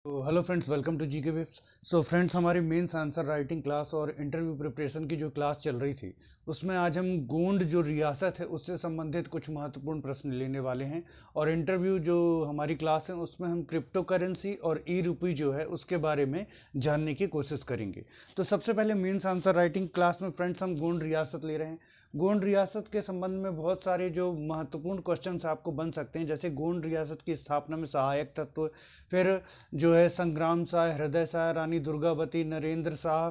तो hello friends, welcome to GK webs. So friends, हमारी mains answer writing class और interview preparation की जो क्लास चल रही थी उसमें आज हम गोंड जो रियासत है उससे संबंधित कुछ महत्वपूर्ण प्रश्न लेने वाले हैं। और इंटरव्यू जो हमारी क्लास है उसमें हम क्रिप्टो करेंसी और ई रुपी जो है उसके बारे में जानने की कोशिश करेंगे। तो सबसे पहले मेंस आंसर राइटिंग क्लास में फ्रेंड्स हम गोंड रियासत ले रहे हैं। गोंड रियासत के संबंध में बहुत सारे जो महत्वपूर्ण क्वेश्चंस आपको बन सकते हैं, जैसे गोंड रियासत की स्थापना में सहायक तत्व, फिर जो है संग्राम शाह, हृदय शाह, रानी दुर्गावती, नरेंद्र शाह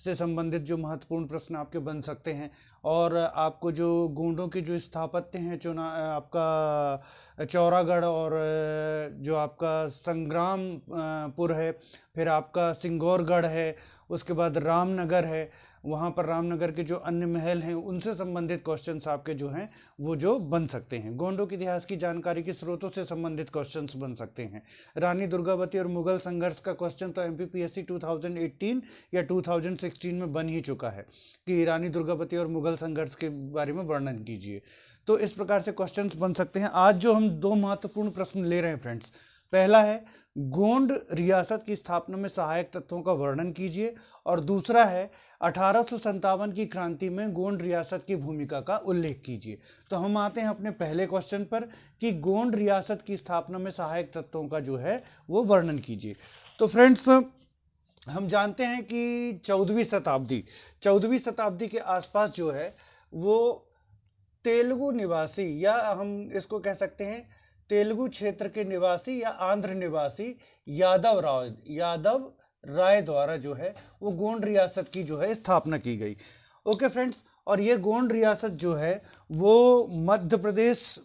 से संबंधित जो महत्वपूर्ण प्रश्न आपके बन सकते हैं। और आपको जो गोंडों के जो स्थापत्य हैं, चुना आपका चौरागढ़ और जो आपका संग्रामपुर है, फिर आपका सिंगौरगढ़ है, उसके बाद रामनगर है, वहाँ पर रामनगर के जो अन्य महल हैं उनसे संबंधित क्वेश्चंस आपके जो हैं वो जो बन सकते हैं। गोंडों के इतिहास की जानकारी के स्रोतों से संबंधित क्वेश्चंस बन सकते हैं। रानी दुर्गावती और मुगल संघर्ष का क्वेश्चन तो एमपीपीएससी 2018 या 2016 में बन ही चुका है कि रानी दुर्गावती और मुगल संघर्ष के बारे में वर्णन कीजिए। तो इस प्रकार से क्वेश्चंस बन सकते हैं। आज जो हम दो महत्वपूर्ण प्रश्न ले रहे हैं फ्रेंड्स, पहला है गोंड रियासत की स्थापना में सहायक तत्वों का वर्णन कीजिए, और दूसरा है 1857 की क्रांति में गोंड रियासत की भूमिका का उल्लेख कीजिए। तो हम आते हैं अपने पहले क्वेश्चन पर कि गोंड रियासत की स्थापना में सहायक तत्वों का जो है वो वर्णन कीजिए। तो फ्रेंड्स, हम जानते हैं कि 14वीं शताब्दी के आसपास जो है वो तेलुगु निवासी, या हम इसको कह सकते हैं तेलुगु क्षेत्र के निवासी या आंध्र निवासी यादव राय द्वारा जो है वो गोंड रियासत की जो है स्थापना की गई। ओके फ्रेंड्स, और ये गोंड रियासत जो है वो मध्य प्रदेश,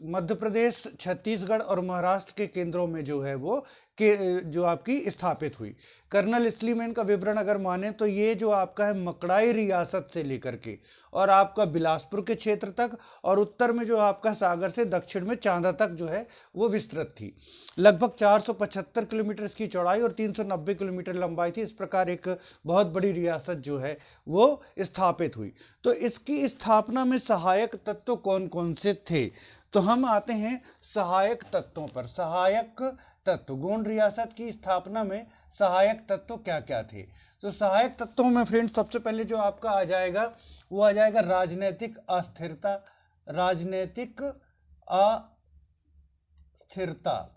छत्तीसगढ़ और महाराष्ट्र के केंद्रों में जो है वो जो आपकी स्थापित हुई। कर्नल स्लीमैन का विवरण अगर माने तो ये जो आपका है मकड़ाई रियासत से लेकर के और आपका बिलासपुर के क्षेत्र तक, और उत्तर में जो आपका सागर से दक्षिण में चांदा तक जो है वो विस्तृत थी। लगभग 475 किलोमीटर इसकी चौड़ाई और 390 किलोमीटर लंबाई थी। इस प्रकार एक बहुत बड़ी रियासत जो है वो स्थापित हुई। तो इसकी स्थापना में सहायक तत्व कौन कौन से थे? तो हम आते हैं सहायक तत्वों पर। सहायक तत्व, गोंड रियासत की स्थापना में सहायक तत्व क्या क्या थे? तो सहायक तत्वों में फ्रेंड्स सबसे पहले जो आपका आ जाएगा वो आ जाएगा राजनीतिक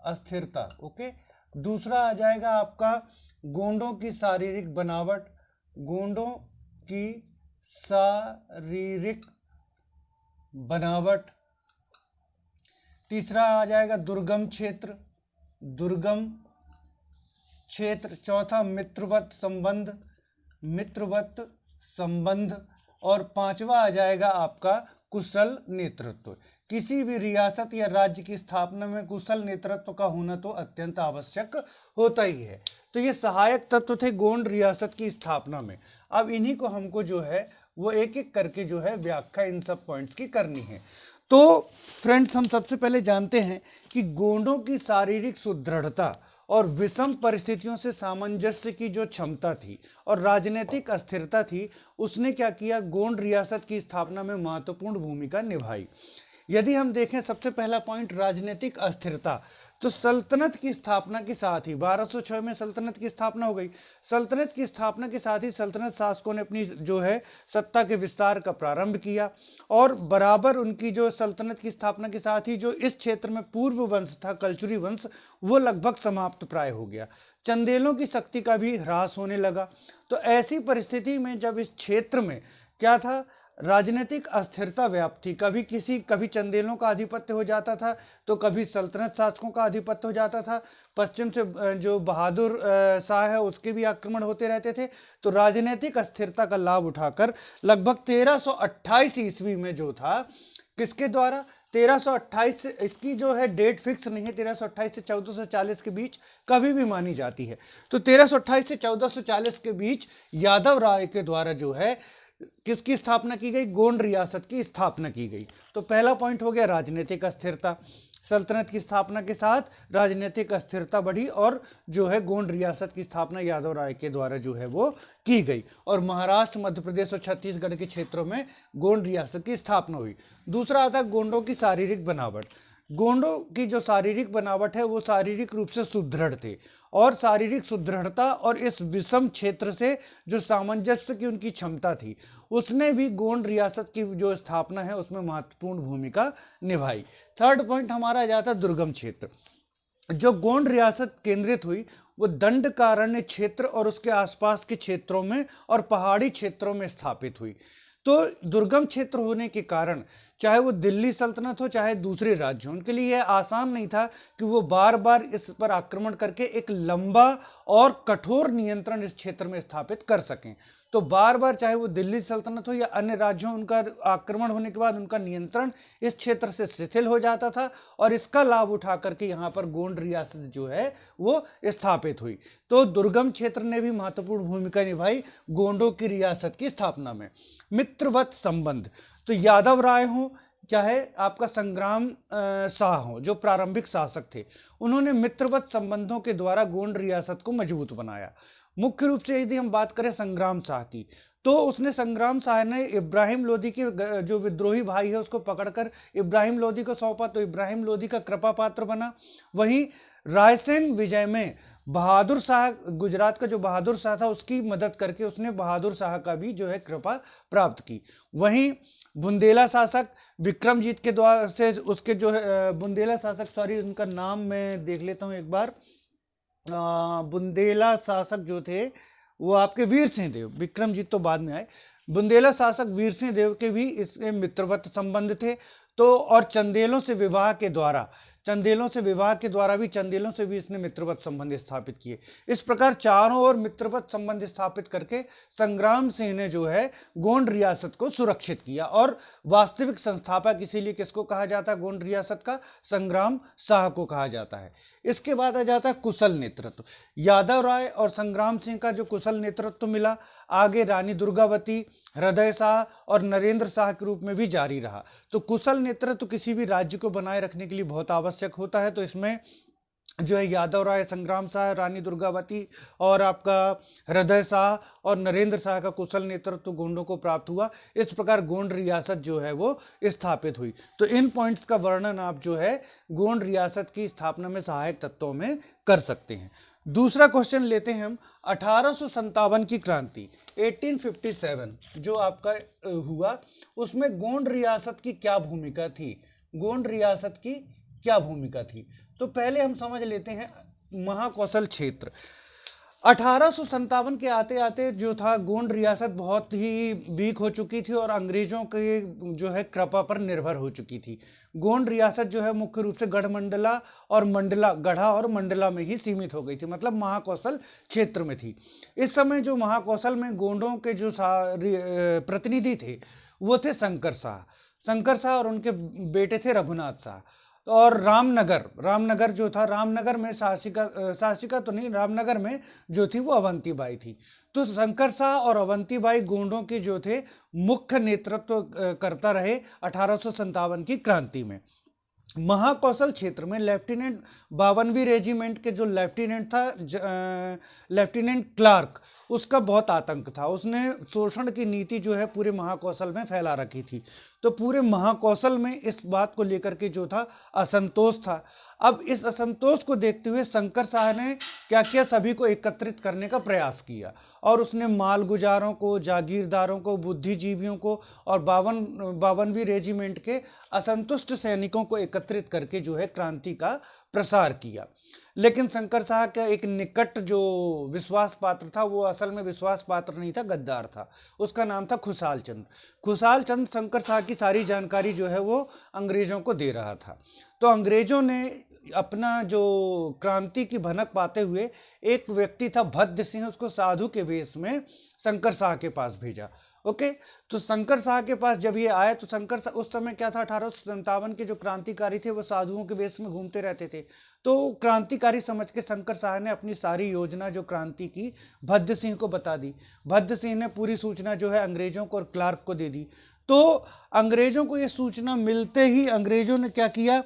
अस्थिरता। ओके। दूसरा आ जाएगा आपका गोंडों की शारीरिक बनावट। तीसरा आ जाएगा दुर्गम क्षेत्र। चौथा मित्रवत संबंध। और पांचवा आ जाएगा आपका कुशल नेतृत्व। किसी भी रियासत या राज्य की स्थापना में कुशल नेतृत्व का होना तो अत्यंत आवश्यक होता ही है। तो ये सहायक तत्व थे गोंड रियासत की स्थापना में। अब इन्हीं को हमको जो है वो एक एक करके जो है व्याख्या इन सब पॉइंट्स की करनी है। तो फ्रेंड्स, हम सबसे पहले जानते हैं कि गोंडों की शारीरिक सुदृढ़ता और विषम परिस्थितियों से सामंजस्य की जो क्षमता थी और राजनीतिक अस्थिरता थी, उसने क्या किया, गोंड रियासत की स्थापना में महत्वपूर्ण भूमिका निभाई। यदि हम देखें सबसे पहला पॉइंट राजनीतिक अस्थिरता, तो सल्तनत की स्थापना के साथ ही 1206 में सल्तनत की स्थापना हो गई। सल्तनत की स्थापना के साथ ही सल्तनत शासकों ने अपनी जो है सत्ता के विस्तार का प्रारंभ किया, और बराबर उनकी जो सल्तनत की स्थापना के साथ ही जो इस क्षेत्र में पूर्व वंश था, कलचुरी वंश, वो लगभग समाप्त प्राय हो गया। चंदेलों की शक्ति का भी ह्रास होने लगा। तो ऐसी परिस्थिति में जब इस क्षेत्र में क्या था, राजनीतिक अस्थिरता व्याप्त थी। कभी चंदेलों का आधिपत्य हो जाता था, तो कभी सल्तनत शासकों का आधिपत्य हो जाता था। पश्चिम से जो बहादुर शाह है उसके भी आक्रमण होते रहते थे। तो राजनीतिक अस्थिरता का लाभ उठाकर लगभग 1328 ईस्वी में जो था, किसके द्वारा, 1328 से, इसकी जो है डेट फिक्स नहीं है, 1328 से 1440 के बीच कभी भी मानी जाती है। तो 1328 से 1440 के बीच यादव राय के द्वारा जो है किसकी स्थापना की गई, गोंड रियासत की स्थापना की गई। तो पहला पॉइंट हो गया राजनीतिक अस्थिरता। सल्तनत की स्थापना के साथ राजनीतिक अस्थिरता बढ़ी और जो है गोंड रियासत की स्थापना यादव राय के द्वारा जो है वो की गई, और महाराष्ट्र, मध्य प्रदेश और छत्तीसगढ़ के क्षेत्रों में गोंड रियासत की स्थापना हुई। दूसरा आता है गोंडों की शारीरिक बनावट। गोंडों की जो शारीरिक बनावट है वो शारीरिक रूप से सुदृढ़ थे, और शारीरिक सुदृढ़ता और इस विषम क्षेत्र से जो सामंजस्य की उनकी क्षमता थी, उसने भी गोंड रियासत की जो स्थापना है उसमें महत्वपूर्ण भूमिका निभाई। थर्ड पॉइंट हमारा आ जाता है दुर्गम क्षेत्र। जो गोंड रियासत केंद्रित हुई वो दंडकारण्य क्षेत्र और उसके आसपास के क्षेत्रों में और पहाड़ी क्षेत्रों में स्थापित हुई। तो दुर्गम क्षेत्र होने के कारण चाहे वो दिल्ली सल्तनत हो चाहे दूसरे राज्य, उनके लिए यह आसान नहीं था कि वो बार बार इस पर आक्रमण करके एक लंबा और कठोर नियंत्रण इस क्षेत्र में स्थापित कर सकें। तो बार बार चाहे वो दिल्ली सल्तनत हो या अन्य राज्यों, उनका आक्रमण होने के बाद उनका नियंत्रण इस क्षेत्र से शिथिल हो जाता था, और इसका लाभ उठा करके यहाँ पर गोंड रियासत जो है वो स्थापित हुई। तो दुर्गम क्षेत्र ने भी महत्वपूर्ण भूमिका निभाई गोंडों की रियासत की स्थापना में। मित्रवत संबंध, तो यादव राय हो चाहे आपका संग्राम शाह हो, जो प्रारंभिक शासक थे, उन्होंने मित्रवत संबंधों के द्वारा गोंड रियासत को मजबूत बनाया। मुख्य रूप से यदि हम बात करें संग्राम शाह की, तो उसने संग्राम शाह ने इब्राहिम लोदी के जो विद्रोही भाई है उसको पकड़कर इब्राहिम लोदी को सौंपा, तो इब्राहिम लोदी का कृपा पात्र बना। वहीं रायसेन विजय में बहादुर शाह, गुजरात का जो बहादुर शाह था, उसकी मदद करके उसने बहादुर शाह का भी जो है कृपा प्राप्त की। वहीं बुंदेला शासक विक्रमजीत के द्वारा से उसके जो है बुंदेला शासक, सॉरी उनका नाम मैं देख लेता हूँ एक बार, बुंदेला शासक जो थे वो आपके वीर सिंह देव, विक्रमजीत तो बाद में आए। बुंदेला शासक वीर सिंह देव के भी इसके मित्रवत संबंध थे। तो और चंदेलों से विवाह के द्वारा चंदेलों से भी इसने मित्रवत संबंध स्थापित किए। इस प्रकार चारों ओर मित्रवत संबंध स्थापित करके संग्राम सिंह ने जो है गोंड रियासत को सुरक्षित किया, और वास्तविक संस्थापक इसीलिए किसको कहा जाता है गोंड रियासत का, संग्राम शाह को कहा जाता है। इसके बाद आ जाता है कुशल नेतृत्व। यादव राय और संग्राम सिंह का जो कुशल नेतृत्व मिला, आगे रानी दुर्गावती, हृदय शाह और नरेंद्र शाह के रूप में भी जारी रहा। तो कुशल नेतृत्व किसी भी राज्य को बनाए रखने के लिए बहुत आवश्यक होता है। तो इसमें जो है यादव राय, संग्राम शाह, रानी दुर्गावती और आपका हृदय शाह और नरेंद्र शाह का कुशल नेतृत्व गोंडों को प्राप्त हुआ। इस प्रकार गोंड रियासत जो है वो स्थापित हुई। तो इन पॉइंट्स का वर्णन आप जो है गोंड रियासत की स्थापना में सहायक तत्वों में कर सकते हैं। दूसरा क्वेश्चन लेते हैं हम, 1857 की क्रांति 1857 जो आपका हुआ, उसमें गोंड रियासत की क्या भूमिका थी? गोंड रियासत की क्या भूमिका थी? तो पहले हम समझ लेते हैं महाकौशल क्षेत्र। 1857 के आते आते जो था गोंड रियासत बहुत ही वीक हो चुकी थी और अंग्रेजों के जो है कृपा पर निर्भर हो चुकी थी। गोंड रियासत जो है मुख्य रूप से गढ़ा और मंडला में ही सीमित हो गई थी, मतलब महाकौशल क्षेत्र में थी। इस समय जो महाकौशल में गोंडों के जो प्रतिनिधि थे वो थे शंकर शाह और उनके बेटे थे रघुनाथ शाह। और रामनगर जो था, रामनगर में शासिका तो नहीं, रामनगर में जो थी वो अवंतीबाई थी। तो शंकर शाह और अवंतीबाई गोंडों के जो थे मुख्य नेतृत्व करता रहे 1857 की क्रांति में। महाकौशल क्षेत्र में लेफ्टिनेंट 52वीं रेजिमेंट के जो लेफ्टिनेंट था लेफ्टिनेंट क्लार्क, उसका बहुत आतंक था। उसने शोषण की नीति जो है पूरे महाकौशल में फैला रखी थी। तो पूरे महाकौशल में इस बात को लेकर के जो था असंतोष था। अब इस असंतोष को देखते हुए शंकर शाह ने क्या किया, सभी को एकत्रित करने का प्रयास किया और उसने मालगुजारों को, जागीरदारों को, बुद्धिजीवियों को और 52वीं रेजिमेंट के असंतुष्ट सैनिकों को एकत्रित करके जो है क्रांति का प्रसार किया। लेकिन शंकर शाह का एक निकट जो विश्वास पात्र था वो असल में विश्वास पात्र नहीं था, गद्दार था। उसका नाम था खुशाल चंद शंकर शाह की सारी जानकारी जो है वो अंग्रेजों को दे रहा था। तो अंग्रेजों ने अपना जो क्रांति की भनक पाते हुए एक व्यक्ति था भद्द सिंह, उसको साधु के वेश में शंकर शाह के पास भेजा। ओके, तो शंकर शाह के पास जब ये आए तो शंकर शाह उस समय क्या था, 1857 के जो क्रांतिकारी थे वो साधुओं के वेश में घूमते रहते थे। तो क्रांतिकारी समझ के शंकर शाह ने अपनी सारी योजना जो क्रांति की भद्द सिंह को बता दी। भद्द सिंह ने पूरी सूचना जो है अंग्रेजों को और क्लार्क को दे दी। तो अंग्रेजों को ये सूचना मिलते ही अंग्रेजों ने क्या किया,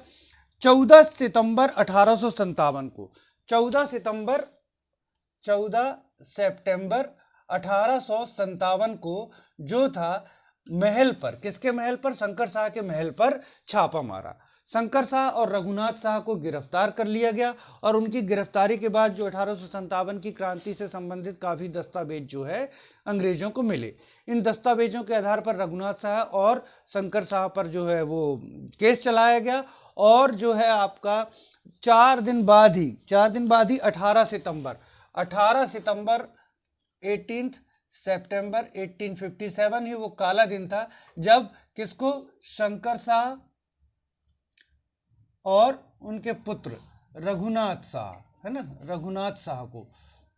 14 सितंबर 1857 को 14 सितंबर 1857 को जो था महल पर, किसके महल पर, शंकर शाह के महल पर छापा मारा। शंकर शाह और रघुनाथ शाह को गिरफ्तार कर लिया गया और उनकी गिरफ्तारी के बाद जो 1857 की क्रांति से संबंधित काफ़ी दस्तावेज जो है अंग्रेजों को मिले। इन दस्तावेजों के आधार पर रघुनाथ शाह और शंकर शाह पर जो है वो केस चलाया गया और जो है आपका 4 दिन बाद ही 18 सितंबर 18 सितंबर 1857 ही वो काला दिन था जब किसको, शंकर शाह और उनके पुत्र रघुनाथ शाह, है ना, रघुनाथ शाह को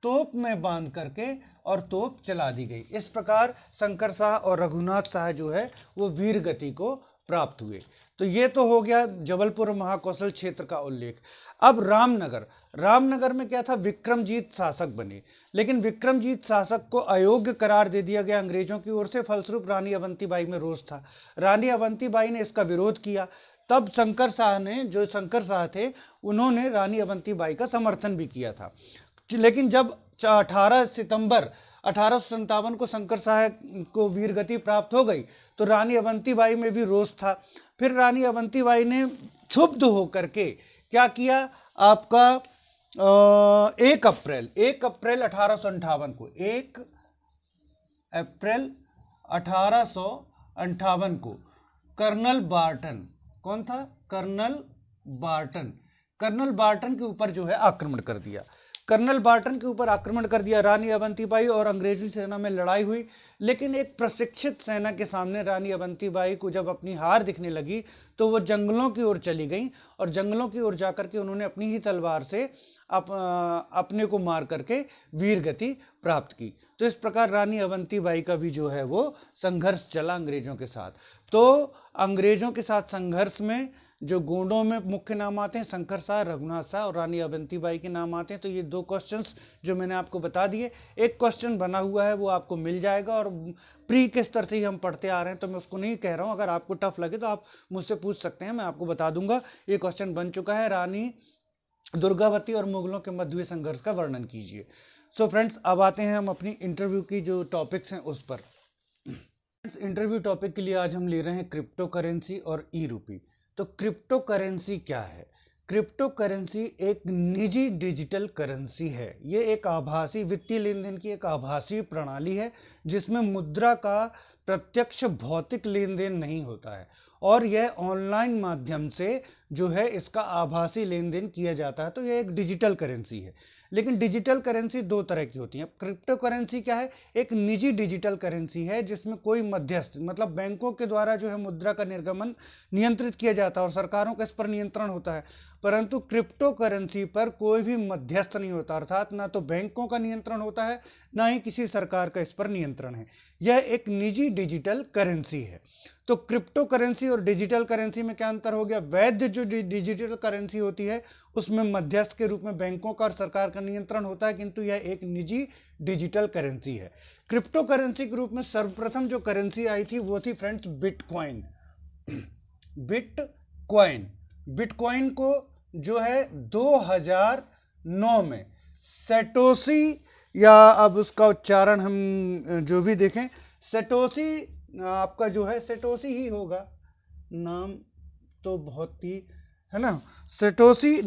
तोप में बांध करके और तोप चला दी गई। इस प्रकार शंकर शाह और रघुनाथ शाह जो है वो वीर गति को प्राप्त हुए। तो ये तो हो गया जबलपुर महाकौशल क्षेत्र का उल्लेख। अब रामनगर में क्या था, विक्रमजीत शासक बने, लेकिन विक्रमजीत शासक को अयोग्य करार दे दिया गया अंग्रेजों की ओर से। फलस्वरूप रानी अवंतीबाई में रोष था। रानी अवंतीबाई ने इसका विरोध किया। तब शंकर शाह थे उन्होंने रानी अवंतीबाई का समर्थन भी किया था। लेकिन जब 18 सितंबर 1857 को शंकर शाह को वीरगति प्राप्त हो गई तो रानी अवंतीबाई में भी रोष था। फिर रानी अवंतीबाई ने क्षुब्ध होकर के क्या किया, आपका 1 अप्रैल 1858 को 1 अप्रैल 1858 को कर्नल बार्टन, कौन था, कर्नल बार्टन के ऊपर जो है आक्रमण कर दिया। रानी अवंतीबाई और अंग्रेजी सेना में लड़ाई हुई, लेकिन एक प्रशिक्षित सेना के सामने रानी अवंतीबाई को जब अपनी हार दिखने लगी तो वो जंगलों की ओर चली गई और जंगलों की ओर जाकर के उन्होंने अपनी ही तलवार से अपने को मार करके वीर गति प्राप्त की। तो इस प्रकार रानी अवंतीबाई का भी जो है वो संघर्ष चला अंग्रेजों के साथ। तो अंग्रेजों के साथ संघर्ष में जो गोंडों में मुख्य नाम आते हैं, शंकर शाह, रघुनाथ शाह और रानी अवंतीबाई के नाम आते हैं। तो ये 2 क्वेश्चंस जो मैंने आपको बता दिए, एक क्वेश्चन बना हुआ है वो आपको मिल जाएगा और प्री के स्तर से ही हम पढ़ते आ रहे हैं तो मैं उसको नहीं कह रहा हूँ। अगर आपको टफ लगे तो आप मुझसे पूछ सकते हैं, मैं आपको बता दूंगा। ये क्वेश्चन बन चुका है, रानी दुर्गावती और मुगलों के मध्य हुए संघर्ष का वर्णन कीजिए। सो फ्रेंड्स, अब आते हैं हम अपनी इंटरव्यू की जो टॉपिक्स हैं उस पर। इंटरव्यू टॉपिक के लिए आज हम ले रहे हैं क्रिप्टो करेंसी और ई रूपी। तो क्रिप्टो करेंसी क्या है? क्रिप्टो करेंसी एक निजी डिजिटल करेंसी है। ये एक आभासी वित्तीय लेन देन की एक आभासी प्रणाली है जिसमें मुद्रा का प्रत्यक्ष भौतिक लेन देन नहीं होता है और यह ऑनलाइन माध्यम से जो है इसका आभासी लेन देन किया जाता है। तो यह एक डिजिटल करेंसी है। लेकिन डिजिटल करेंसी 2 तरह की होती है। क्रिप्टो करेंसी क्या है? एक निजी डिजिटल करेंसी है जिसमें कोई मध्यस्थ, मतलब बैंकों के द्वारा जो है मुद्रा का निर्गमन नियंत्रित किया जाता है और सरकारों का इस पर नियंत्रण होता है। परंतु क्रिप्टो करेंसी पर कोई भी मध्यस्थ नहीं होता, अर्थात ना तो बैंकों का नियंत्रण होता है ना ही किसी सरकार का इस पर नियंत्रण है। यह एक निजी डिजिटल करेंसी है। तो क्रिप्टो करेंसी और डिजिटल करेंसी में क्या अंतर हो गया? वैध जो डिजिटल करेंसी होती है उसमें मध्यस्थ के रूप में बैंकों का और सरकार का नियंत्रण होता है, किंतु यह एक निजी डिजिटल करेंसी है। क्रिप्टो करेंसी के रूप में सर्वप्रथम जो करेंसी आई थी वो थी फ्रेंड्स बिटकॉइन। बिटकॉइन को जो है 2009 में सैटोशी, या अब उसका उच्चारण हम जो भी देखें, सैटोशी आपका जो है सैटोशी ही होगा, नाम तो बहुत ही है ना, सैटोशी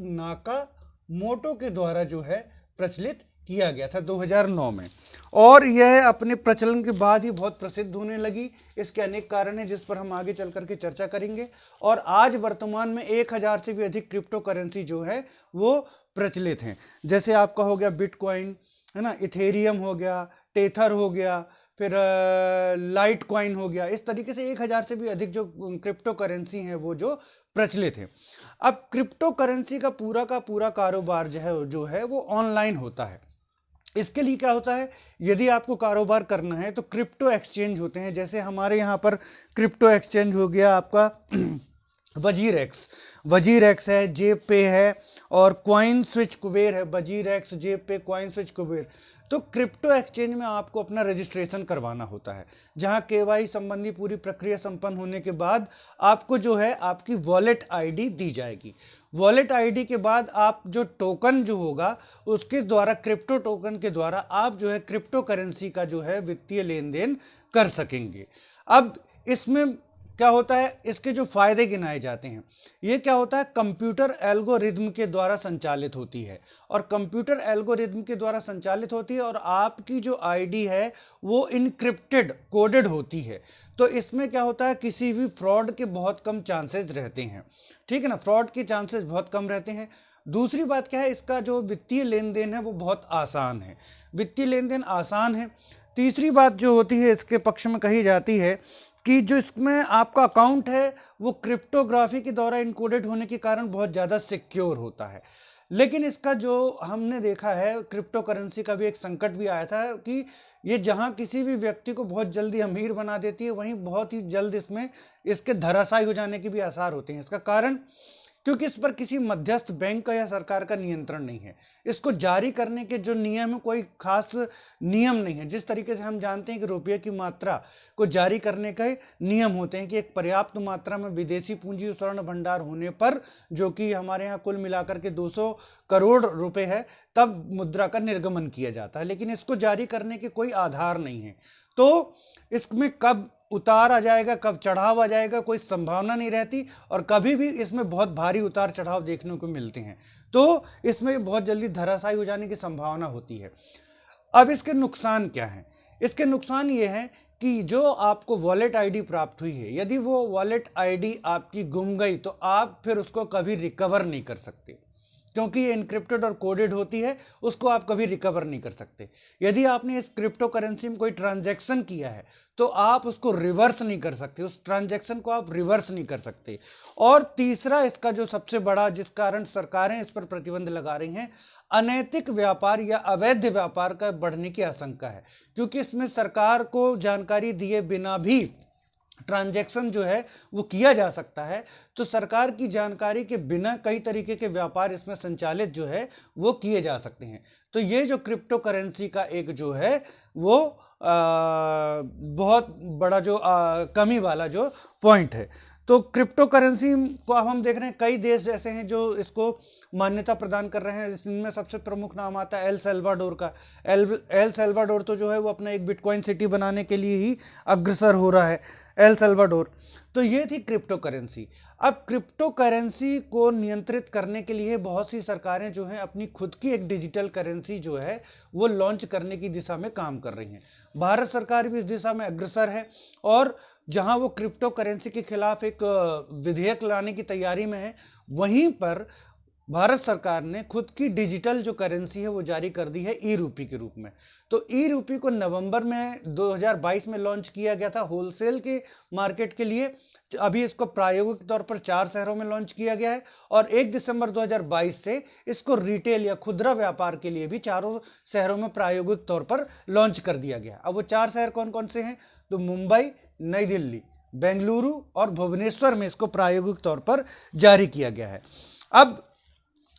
नाकामोटो के द्वारा जो है प्रचलित किया गया था 2009 में। और यह अपने प्रचलन के बाद ही बहुत प्रसिद्ध होने लगी। इसके अनेक कारण हैं जिस पर हम आगे चल करके चर्चा करेंगे। और आज वर्तमान में 1000 से भी अधिक क्रिप्टो करेंसी जो है वो प्रचलित हैं। जैसे आपका हो गया बिटकॉइन, है ना, इथेरियम हो गया, टेथर हो गया, फिर लाइट कॉइन हो गया। इस तरीके से 1000 से भी अधिक जो क्रिप्टो करेंसी हैं वो जो प्रचलित हैं। अब क्रिप्टो करेंसी का पूरा कारोबार जो है वो ऑनलाइन होता है। इसके लिए क्या होता है, यदि आपको कारोबार करना है तो क्रिप्टो एक्सचेंज होते हैं। जैसे हमारे यहाँ पर क्रिप्टो एक्सचेंज हो गया आपका वजीर एक्स है, जेप पे है और कॉइन स्विच कुबेर है। वजीर एक्स, जेप पे, कॉइन स्विच कुबेर। तो क्रिप्टो एक्सचेंज में आपको अपना रजिस्ट्रेशन करवाना होता है, जहां केवाई संबंधी पूरी प्रक्रिया संपन्न होने के बाद आपको जो है आपकी वॉलेट आईडी दी जाएगी। वॉलेट आईडी के बाद आप जो टोकन जो होगा उसके द्वारा, क्रिप्टो टोकन के द्वारा आप जो है क्रिप्टो करेंसी का जो है वित्तीय लेन देन कर सकेंगे। अब इसमें क्या होता है, इसके जो फायदे गिनाए जाते हैं, ये क्या होता है, कंप्यूटर एल्गोरिदम के द्वारा संचालित होती है, और कंप्यूटर एल्गोरिदम के द्वारा संचालित होती है, और आपकी जो आईडी है वो इनक्रिप्टेड कोडेड होती है। तो इसमें क्या होता है, किसी भी फ्रॉड के बहुत कम चांसेस रहते हैं, ठीक है ना, फ्रॉड के चांसेस बहुत कम रहते हैं। दूसरी बात क्या है, इसका जो वित्तीय लेन देन है वो बहुत आसान है, वित्तीय लेन देन आसान है। तीसरी बात जो होती है इसके पक्ष में कही जाती है कि जो इसमें आपका अकाउंट है वो क्रिप्टोग्राफी के द्वारा इनकोडेड होने के कारण बहुत ज़्यादा सिक्योर होता है। लेकिन इसका जो हमने देखा है, क्रिप्टो करेंसी का भी एक संकट भी आया था कि ये जहां किसी भी व्यक्ति को बहुत जल्दी अमीर बना देती है, वहीं बहुत ही जल्द इसमें इसके धराशायी हो जाने के भी आसार होते हैं। इसका कारण क्योंकि इस पर किसी मध्यस्थ बैंक का या सरकार का नियंत्रण नहीं है, इसको जारी करने के जो नियम है कोई खास नियम नहीं है। जिस तरीके से हम जानते हैं कि रुपये की मात्रा को जारी करने के नियम होते हैं कि एक पर्याप्त मात्रा में विदेशी पूंजी स्वर्ण भंडार होने पर, जो कि हमारे यहाँ कुल मिलाकर के 200 करोड़ रुपए है, तब मुद्रा का निर्गमन किया जाता है, लेकिन इसको जारी करने के कोई आधार नहीं है। तो इसमें कब उतार आ जाएगा, कब चढ़ाव आ जाएगा, कोई संभावना नहीं रहती, और कभी भी इसमें बहुत भारी उतार चढ़ाव देखने को मिलते हैं, तो इसमें बहुत जल्दी धराशायी हो जाने की संभावना होती है। अब इसके नुकसान क्या हैं? इसके नुकसान ये हैं कि जो आपको वॉलेट आईडी प्राप्त हुई है, यदि वो वॉलेट आईडी आपकी गुम गई तो आप फिर उसको कभी रिकवर नहीं कर सकते, क्योंकि ये इनक्रिप्टेड और कोडेड होती है, उसको आप कभी रिकवर नहीं कर सकते। यदि आपने इस क्रिप्टो करेंसी में कोई ट्रांजैक्शन किया है तो आप उसको रिवर्स नहीं कर सकते, उस ट्रांजैक्शन को आप रिवर्स नहीं कर सकते। और तीसरा इसका जो सबसे बड़ा, जिस कारण सरकारें इस पर प्रतिबंध लगा रही हैं, अनैतिक व्यापार या अवैध व्यापार का बढ़ने की आशंका है, क्योंकि इसमें सरकार को जानकारी दिए बिना भी ट्रांजैक्शन जो है वो किया जा सकता है। तो सरकार की जानकारी के बिना कई तरीके के व्यापार इसमें संचालित जो है वो किए जा सकते हैं। तो ये जो क्रिप्टो करेंसी का एक जो है वो बहुत बड़ा जो कमी वाला जो पॉइंट है। तो क्रिप्टो करेंसी को अब हम देख रहे हैं कई देश जैसे हैं जो इसको मान्यता प्रदान कर रहे हैं। इसमें सबसे प्रमुख नाम आता है एल सल्वाडोर का। एल सल्वाडोर तो जो है वो अपना एक बिटकॉइन सिटी बनाने के लिए ही अग्रसर हो रहा है, एल सल्वाडोर। तो ये थी क्रिप्टो करेंसी। अब क्रिप्टो करेंसी को नियंत्रित करने के लिए बहुत सी सरकारें जो हैं अपनी खुद की एक डिजिटल करेंसी जो है वो लॉन्च करने की दिशा में काम कर रही हैं। भारत सरकार भी इस दिशा में अग्रसर है, और जहां वो क्रिप्टो करेंसी के खिलाफ एक विधेयक लाने की तैयारी में है, वहीं पर भारत सरकार ने खुद की डिजिटल जो करेंसी है वो जारी कर दी है ई रूपी के रूप में। तो ई रूपी को नवंबर में 2022 में लॉन्च किया गया था होलसेल के मार्केट के लिए। अभी इसको प्रायोगिक तौर पर 4 शहरों में लॉन्च किया गया है, और 1 दिसंबर 2022 से इसको रिटेल या खुदरा व्यापार के लिए भी 4 शहरों में प्रायोगिक तौर पर लॉन्च कर दिया गया। अब वो 4 शहर कौन कौन से हैं? तो मुंबई, नई दिल्ली, बेंगलुरु और भुवनेश्वर में इसको प्रायोगिक तौर पर जारी किया गया है। अब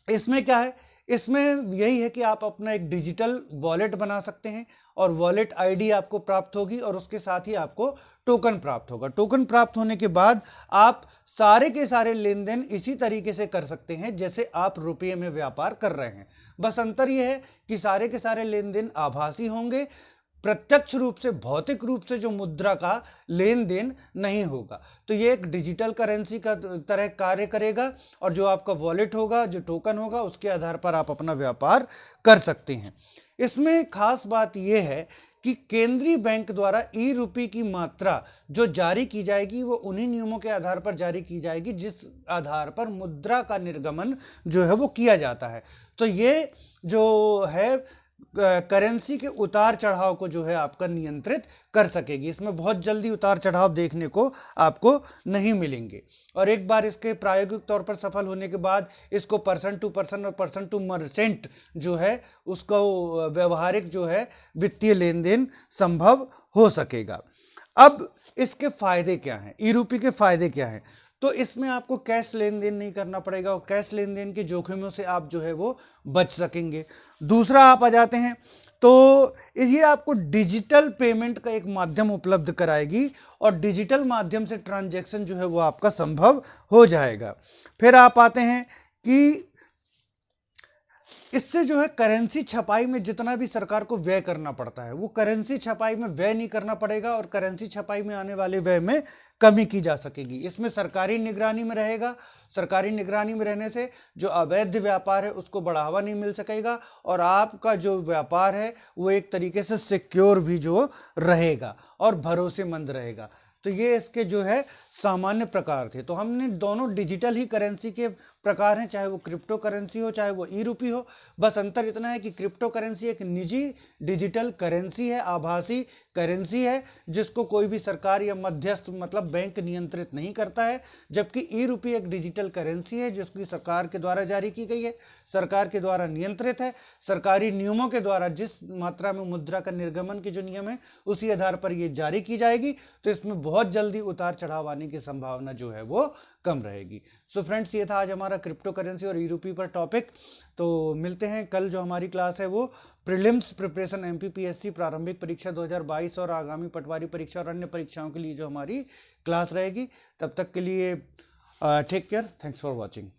इसमें क्या है? इसमें यही है कि आप अपना एक डिजिटल वॉलेट बना सकते हैं, और वॉलेट आईडी आपको प्राप्त होगी, और उसके साथ ही आपको टोकन प्राप्त होगा। टोकन प्राप्त होने के बाद आप सारे के सारे लेन देन इसी तरीके से कर सकते हैं जैसे आप रुपये में व्यापार कर रहे हैं। बस अंतर यह है कि सारे के सारे लेन देन आभासी होंगे, प्रत्यक्ष रूप से, भौतिक रूप से जो मुद्रा का लेन देन नहीं होगा। तो ये एक डिजिटल करेंसी का तरह कार्य करेगा, और जो आपका वॉलेट होगा, जो टोकन होगा, उसके आधार पर आप अपना व्यापार कर सकते हैं। इसमें खास बात यह है कि केंद्रीय बैंक द्वारा ई रूपी की मात्रा जो जारी की जाएगी वो उन्हीं नियमों के आधार पर जारी की जाएगी जिस आधार पर मुद्रा का निर्गमन जो है वो किया जाता है। तो ये जो है करेंसी के उतार चढ़ाव को जो है आपका नियंत्रित कर सकेगी। इसमें बहुत जल्दी उतार चढ़ाव देखने को आपको नहीं मिलेंगे, और एक बार इसके प्रायोगिक तौर पर सफल होने के बाद इसको पर्सन टू पर्सन और पर्सन टू मर्चेंट जो है उसको व्यवहारिक जो है वित्तीय लेन देन संभव हो सकेगा। अब इसके फायदे क्या हैं? ई रूपी के फायदे क्या हैं? तो इसमें आपको कैश लेन देन नहीं करना पड़ेगा, और कैश लेन देन के जोखिमों से आप जो है वो बच सकेंगे। दूसरा आप आ जाते हैं तो ये आपको डिजिटल पेमेंट का एक माध्यम उपलब्ध कराएगी, और डिजिटल माध्यम से ट्रांजैक्शन जो है वो आपका संभव हो जाएगा। फिर आप आते हैं कि इससे जो है करेंसी छपाई में जितना भी सरकार को व्यय करना पड़ता है वो करेंसी छपाई में व्यय नहीं करना पड़ेगा और करेंसी छपाई में आने वाले व्यय में कमी की जा सकेगी। इसमें सरकारी निगरानी में रहेगा। सरकारी निगरानी में रहने से जो अवैध व्यापार है उसको बढ़ावा नहीं मिल सकेगा और आपका जो व्यापार है वो एक तरीके से सिक्योर भी जो रहेगा और भरोसेमंद रहेगा। तो ये इसके जो है सामान्य प्रकार थे। तो हमने दोनों डिजिटल ही करेंसी के प्रकार हैं, चाहे वो क्रिप्टो करेंसी हो चाहे वो ई रूपी हो। बस अंतर इतना है कि क्रिप्टो करेंसी एक निजी डिजिटल करेंसी है, आभासी करेंसी है, जिसको कोई भी सरकार या मध्यस्थ मतलब बैंक नियंत्रित नहीं करता है। जबकि ई रूपी एक डिजिटल करेंसी है जिसकी सरकार के द्वारा जारी की गई है, सरकार के द्वारा नियंत्रित है। सरकारी नियमों के द्वारा जिस मात्रा में मुद्रा का निर्गमन के जो नियम है उसी आधार पर ये जारी की जाएगी। तो इसमें बहुत जल्दी उतार चढ़ाव आने की संभावना जो है वो कम रहेगी। सो फ्रेंड्स, ये था आज हमारा क्रिप्टो करेंसी और ई रूपी पर टॉपिक। तो मिलते हैं कल। जो हमारी क्लास है वो प्रीलिम्स प्रिपरेशन एमपीपीएससी प्रारंभिक परीक्षा 2022 और आगामी पटवारी परीक्षा और अन्य परीक्षाओं के लिए जो हमारी क्लास रहेगी। तब तक के लिए take care, thanks for watching.